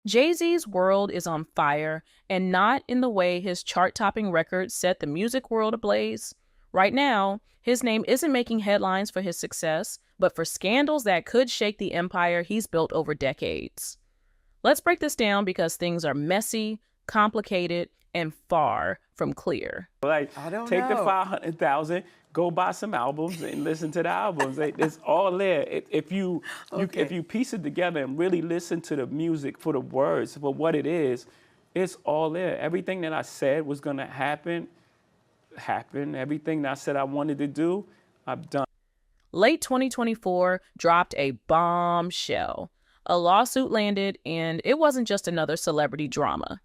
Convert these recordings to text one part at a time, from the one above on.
Jay-Z's world is on fire, and not in the way his chart-topping record set the music world ablaze. Right now, his name isn't making headlines for his success, but for scandals that could shake the empire he's built over decades. Let's break this down because things are messy, complicated, and far from clear. Like, I don't take the know. 500,000, go buy some albums and listen to the albums. It's all there. If you piece it together and really listen to the music for the words, for what it is, it's all there. Everything that I said was gonna happen, happened. Everything that I said I wanted to do, I've done. Late 2024 dropped a bombshell. A lawsuit landed, and it wasn't just another celebrity drama.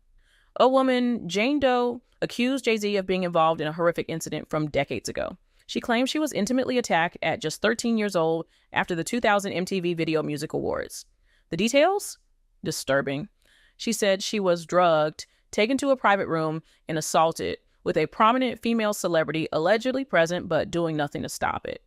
A woman, Jane Doe, accused Jay-Z of being involved in a horrific incident from decades ago. She claimed she was intimately attacked at just 13 years old after the 2000 MTV Video Music Awards. The details? Disturbing. She said she was drugged, taken to a private room, and assaulted, with a prominent female celebrity allegedly present but doing nothing to stop it.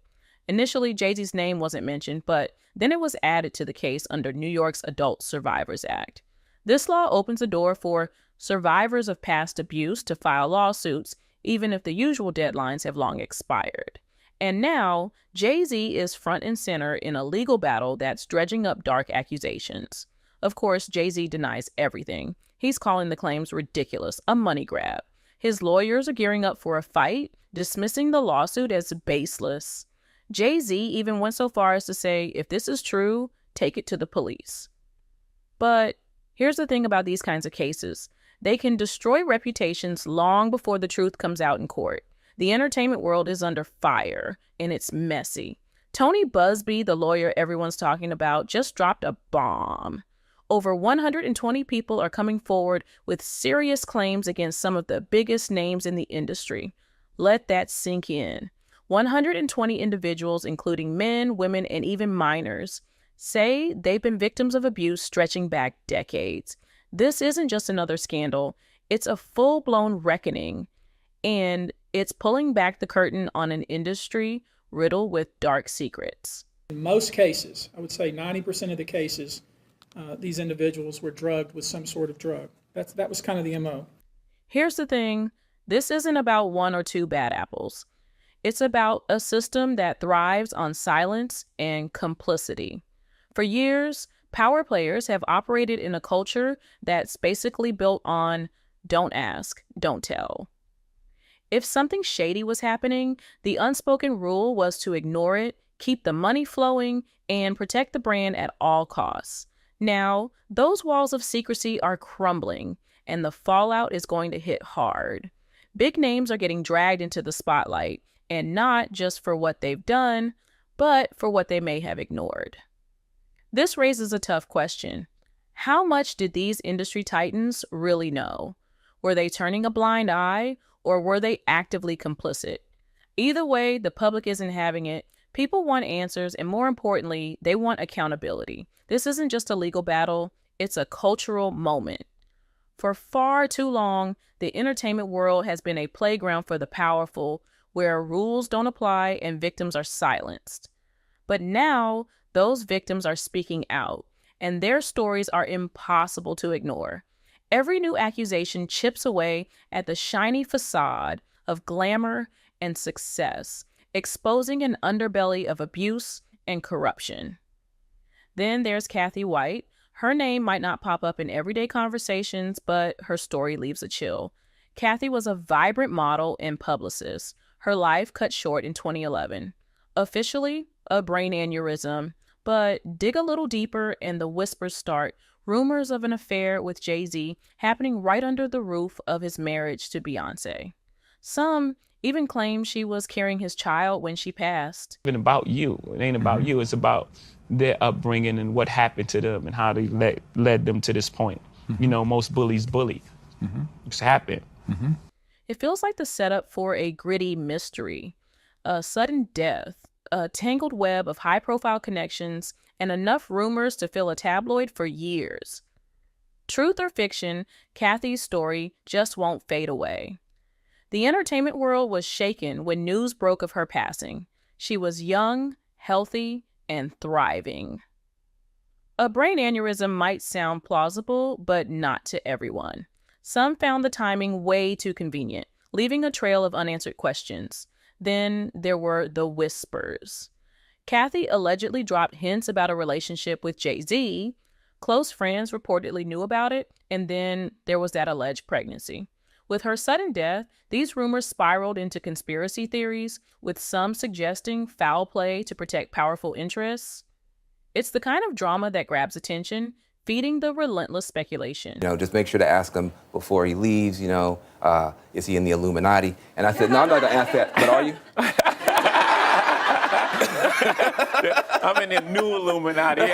Initially, Jay-Z's name wasn't mentioned, but then it was added to the case under New York's Adult Survivors Act. This law opens a door for survivors of past abuse to file lawsuits, even if the usual deadlines have long expired. And now, Jay-Z is front and center in a legal battle that's dredging up dark accusations. Of course, Jay-Z denies everything. He's calling the claims ridiculous, a money grab. His lawyers are gearing up for a fight, dismissing the lawsuit as baseless. Jay-Z even went so far as to say, if this is true, take it to the police. But here's the thing about these kinds of cases. They can destroy reputations long before the truth comes out in court. The entertainment world is under fire, and it's messy. Tony Busby, the lawyer everyone's talking about, just dropped a bomb. Over 120 people are coming forward with serious claims against some of the biggest names in the industry. Let that sink in. 120 individuals, including men, women, and even minors, say they've been victims of abuse stretching back decades. This isn't just another scandal. It's a full-blown reckoning, and it's pulling back the curtain on an industry riddled with dark secrets. In most cases, I would say 90% of the cases, these individuals were drugged with some sort of drug. That was kind of the MO. Here's the thing. This isn't about one or two bad apples. It's about a system that thrives on silence and complicity. For years, power players have operated in a culture that's basically built on don't ask, don't tell. If something shady was happening, the unspoken rule was to ignore it, keep the money flowing, and protect the brand at all costs. Now, those walls of secrecy are crumbling, and the fallout is going to hit hard. Big names are getting dragged into the spotlight, and not just for what they've done, but for what they may have ignored. This raises a tough question. How much did these industry titans really know? Were they turning a blind eye, or were they actively complicit? Either way, the public isn't having it. People want answers, and more importantly, they want accountability. This isn't just a legal battle, it's a cultural moment. For far too long, the entertainment world has been a playground for the powerful, where rules don't apply and victims are silenced. But now, those victims are speaking out, and their stories are impossible to ignore. Every new accusation chips away at the shiny facade of glamour and success, exposing an underbelly of abuse and corruption. Then there's Kathy White. Her name might not pop up in everyday conversations, but her story leaves a chill. Kathy was a vibrant model and publicist. Her life cut short in 2011. Officially, a brain aneurysm, but dig a little deeper and the whispers start. Rumors of an affair with Jay-Z happening right under the roof of his marriage to Beyonce. Some even claim she was carrying his child when she passed. It ain't about you. It ain't about you. It's about their upbringing and what happened to them and how they led them to this point. You know, most bullies bully. It's happened. It feels like the setup for a gritty mystery, a sudden death, a tangled web of high-profile connections, and enough rumors to fill a tabloid for years. Truth or fiction, Kathy's story just won't fade away. The entertainment world was shaken when news broke of her passing. She was young, healthy, and thriving. A brain aneurysm might sound plausible, but not to everyone. Some found the timing way too convenient, leaving a trail of unanswered questions. Then there were the whispers. Kathy allegedly dropped hints about a relationship with Jay-Z. Close friends reportedly knew about it, and then there was that alleged pregnancy. With her sudden death, these rumors spiraled into conspiracy theories, with some suggesting foul play to protect powerful interests. It's the kind of drama that grabs attention, feeding the relentless speculation. Just make sure to ask him before he leaves, is he in the Illuminati? And I said, no, I'm not going to ask that, but are you? I'm in the new Illuminati.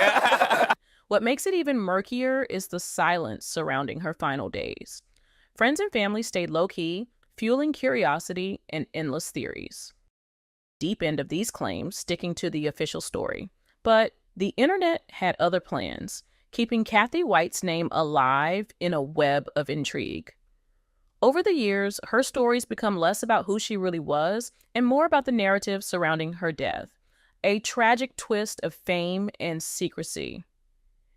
What makes it even murkier is the silence surrounding her final days. Friends and family stayed low-key, fueling curiosity and endless theories. Deep end of these claims sticking to the official story. But the internet had other plans, keeping Kathy White's name alive in a web of intrigue. Over the years, her stories become less about who she really was and more about the narrative surrounding her death, a tragic twist of fame and secrecy.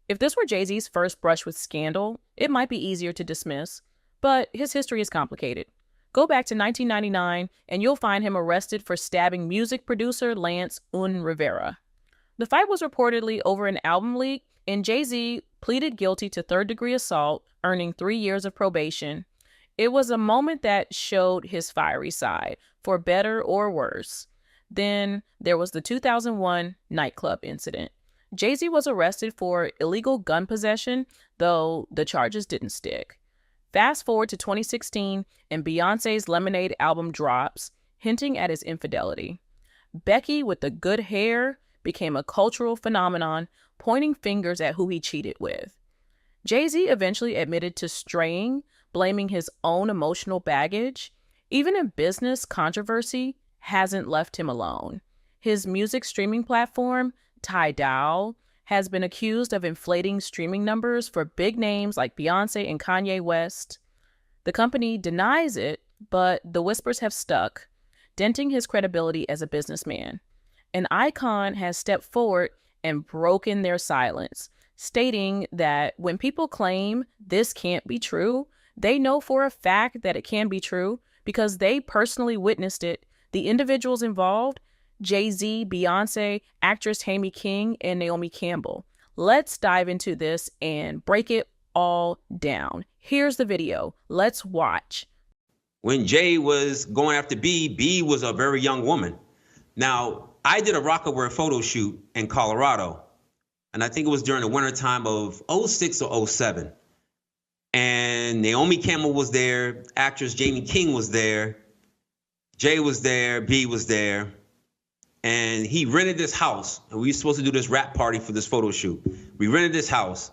If this were Jay-Z's first brush with scandal, it might be easier to dismiss, but his history is complicated. Go back to 1999 and you'll find him arrested for stabbing music producer Lance Rivera. The fight was reportedly over an album leak, and Jay-Z pleaded guilty to third-degree assault, earning 3 years of probation. It was a moment that showed his fiery side, for better or worse. Then there was the 2001 nightclub incident. Jay-Z was arrested for illegal gun possession, though the charges didn't stick. Fast forward to 2016, and Beyonce's Lemonade album drops, hinting at his infidelity. Becky with the good hair became a cultural phenomenon, pointing fingers at who he cheated with. Jay-Z eventually admitted to straying, blaming his own emotional baggage. Even in business, controversy hasn't left him alone. His music streaming platform, Tidal, has been accused of inflating streaming numbers for big names like Beyonce and Kanye West. The company denies it, but the whispers have stuck, denting his credibility as a businessman. An icon has stepped forward and broken their silence, stating that when people claim this can't be true, they know for a fact that it can be true because they personally witnessed it. The individuals involved, Jay-Z, Beyonce, actress Haimie King, and Naomi Campbell. Let's dive into this and break it all down. Here's the video. Let's watch. When Jay was going after B was a very young woman. Now, I did a Rockaware photo shoot in Colorado, and I think it was during the wintertime of 06 or 07. And Naomi Campbell was there, actress Jamie King was there, Jay was there, B was there, and he rented this house, and we were supposed to do this rap party for this photo shoot. We rented this house,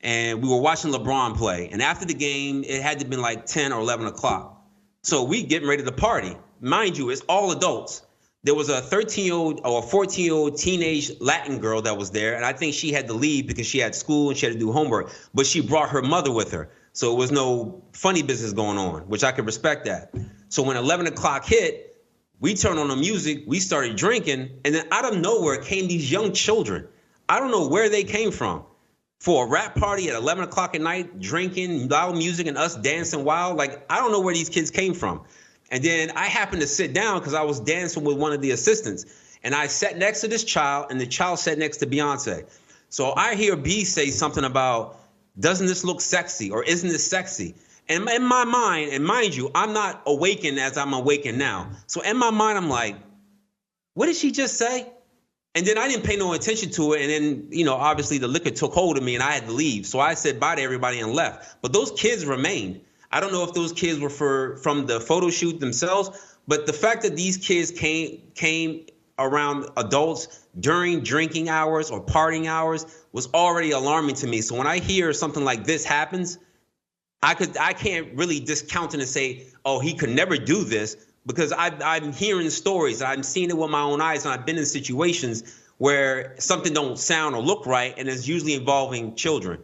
and we were watching LeBron play, and after the game, it had to have been like 10 or 11 o'clock. So we getting ready to party. Mind you, it's all adults. There was a 13-year-old or a 14-year-old teenage Latin girl that was there, and I think she had to leave because she had school and she had to do homework, but she brought her mother with her. So it was no funny business going on, which I could respect that. So when 11 o'clock hit, we turned on the music, we started drinking, and then out of nowhere came these young children. I don't know where they came from. For a rap party at 11 o'clock at night, drinking loud music and us dancing wild, like I don't know where these kids came from. And then I happened to sit down because I was dancing with one of the assistants. And I sat next to this child, and the child sat next to Beyonce. So I hear B say something about, doesn't this look sexy, or isn't this sexy? And in my mind, and mind you, I'm not awakened as I'm awakened now. So in my mind, I'm like, what did she just say? And then I didn't pay no attention to it. And then, obviously the liquor took hold of me and I had to leave. So I said bye to everybody and left. But those kids remained. I don't know if those kids were from the photo shoot themselves, but the fact that these kids came around adults during drinking hours or partying hours was already alarming to me. So when I hear something like this happens, I can't really discount it and say, oh, he could never do this, because I'm hearing stories, I'm seeing it with my own eyes, and I've been in situations where something don't sound or look right, and it's usually involving children.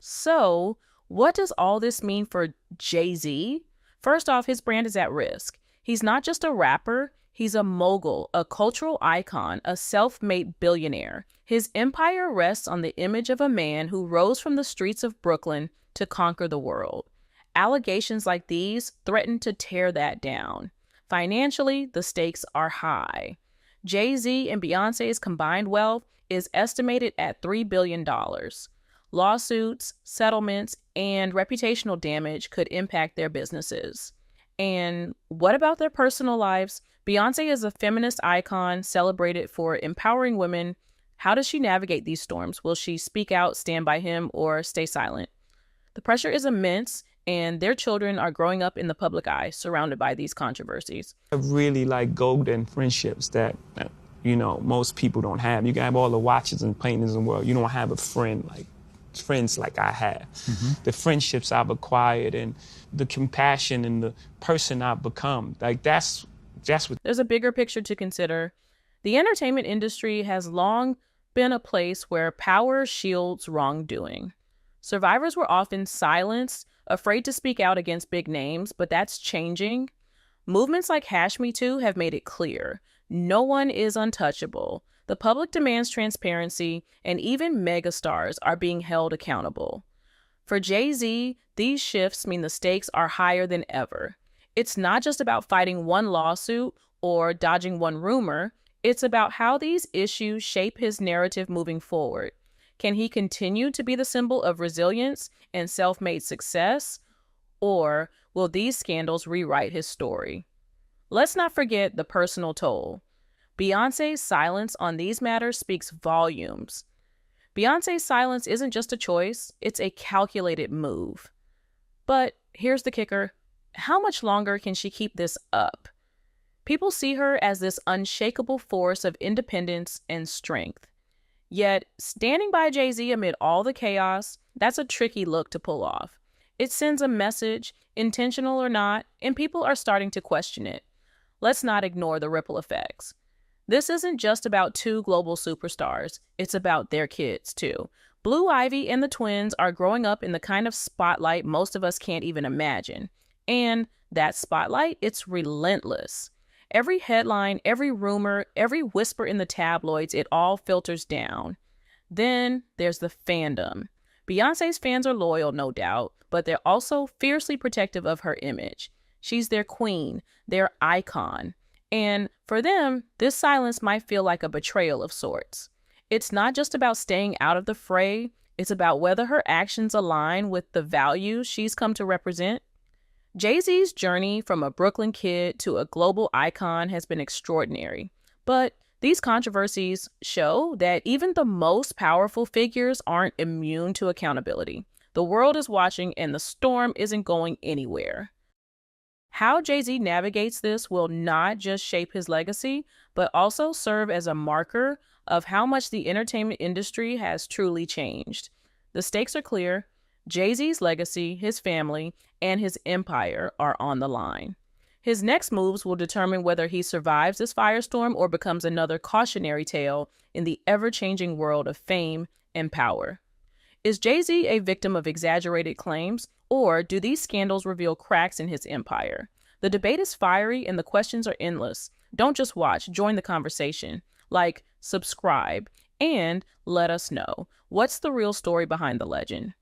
So, what does all this mean for Jay-Z? First off, his brand is at risk. He's not just a rapper, he's a mogul, a cultural icon, a self-made billionaire. His empire rests on the image of a man who rose from the streets of Brooklyn to conquer the world. Allegations like these threaten to tear that down. Financially, the stakes are high. Jay-Z and Beyonce's combined wealth is estimated at $3 billion. Lawsuits, settlements, and reputational damage could impact their businesses. And what about their personal lives? Beyonce is a feminist icon celebrated for empowering women. How does she navigate these storms? Will she speak out, stand by him, or stay silent? The pressure is immense, and their children are growing up in the public eye, surrounded by these controversies. Really like golden friendships that, most people don't have. You can have all the watches and paintings in the world. You don't have friends like I have. The friendships I've acquired and the compassion and the person I've become, that's what. There's a bigger picture to consider. The entertainment industry has long been a place where power shields wrongdoing. Survivors were often silenced, afraid to speak out against big names, but that's changing. Movements like #MeToo have made it clear. No one is untouchable. The public demands transparency, and even megastars are being held accountable. For Jay-Z, these shifts mean the stakes are higher than ever. It's not just about fighting one lawsuit or dodging one rumor. It's about how these issues shape his narrative moving forward. Can he continue to be the symbol of resilience and self-made success? Or will these scandals rewrite his story? Let's not forget the personal toll. Beyonce's silence on these matters speaks volumes. Beyonce's silence isn't just a choice, it's a calculated move. But here's the kicker. How much longer can she keep this up? People see her as this unshakable force of independence and strength. Yet, standing by Jay-Z amid all the chaos, that's a tricky look to pull off. It sends a message, intentional or not, and people are starting to question it. Let's not ignore the ripple effects. This isn't just about two global superstars, it's about their kids, too. Blue Ivy and the twins are growing up in the kind of spotlight most of us can't even imagine. And that spotlight, it's relentless. Every headline, every rumor, every whisper in the tabloids, it all filters down. Then there's the fandom. Beyonce's fans are loyal, no doubt, but they're also fiercely protective of her image. She's their queen, their icon. And for them, this silence might feel like a betrayal of sorts. It's not just about staying out of the fray, it's about whether her actions align with the values she's come to represent. Jay-Z's journey from a Brooklyn kid to a global icon has been extraordinary. But these controversies show that even the most powerful figures aren't immune to accountability. The world is watching and the storm isn't going anywhere. How Jay-Z navigates this will not just shape his legacy, but also serve as a marker of how much the entertainment industry has truly changed. The stakes are clear. Jay-Z's legacy, his family, and his empire are on the line. His next moves will determine whether he survives this firestorm or becomes another cautionary tale in the ever-changing world of fame and power. Is Jay-Z a victim of exaggerated claims, or do these scandals reveal cracks in his empire? The debate is fiery and the questions are endless. Don't just watch, join the conversation. Like, subscribe, and let us know. What's the real story behind the legend?